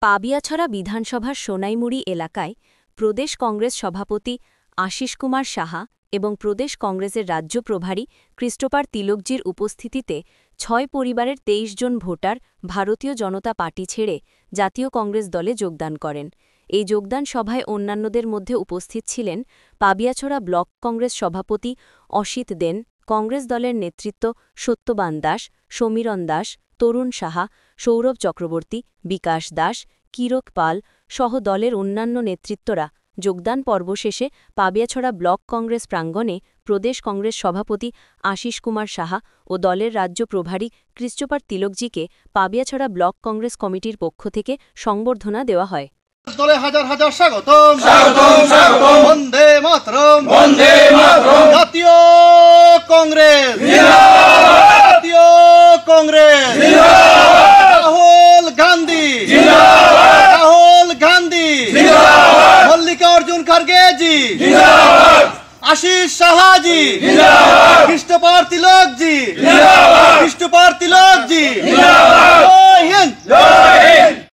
পাবিয়াছড়া বিধানসভার সোনাইমুড়ি এলাকায় প্রদেশ কংগ্রেস সভাপতি আশিস কুমার সাহা এবং প্রদেশ কংগ্রেসের রাজ্য প্রভারী ক্রিস্টোফার তিলকজির উপস্থিতিতে ৬ পরিবারের ২৩ জন ভোটার ভারতীয় জনতা পার্টি ছেড়ে জাতীয় কংগ্রেস দলে যোগদান করেন। এই যোগদান সভায় অন্যান্যদের মধ্যে উপস্থিত ছিলেন পাবিয়াছড়া ব্লক কংগ্রেস সভাপতি অসিত দেন, কংগ্রেস দলের নেতৃত্ব সত্যবান দাস, সমীরণ দাস, তরুণ সাহা, সৌরভ চক্রবর্তী, বিকাশ দাস, কিরক পাল সহ দলের অন্যান্য নেতৃত্বরা। যোগদান পর্ব শেষে পাবিয়াছড়া ব্লক কংগ্রেস প্রাঙ্গণে প্রদেশ কংগ্রেস সভাপতি আশিস কুমার সাহা ও দলের রাজ্য প্রভারী ক্রিস্টোফার তিলকজিকে পাবিয়াছড়া ব্লক কংগ্রেস কমিটির পক্ষ থেকে সংবর্ধনা দেওয়া হয়। দলে হাজার হাজার স্বাগতম, স্বাগতম, স্বাগতম, বন্দে মাতরম, বন্দে মাতরম, জাতীয় কংগ্রেস জিন্দাবাদ, জাতীয় কংগ্রেস জিন্দাবাদ, রাহুল গান্ধী জিন্দাবাদ, রাহুল গান্ধী জিন্দাবাদ, মল্লিকার্জুন খড়গে জি জিন্দাবাদ, আশিস সাহা জি জিন্দাবাদ, কৃষ্ণপাল তিলক জি জিন্দাবাদ, কৃষ্ণপাল তিলক জি জিন্দাবাদ।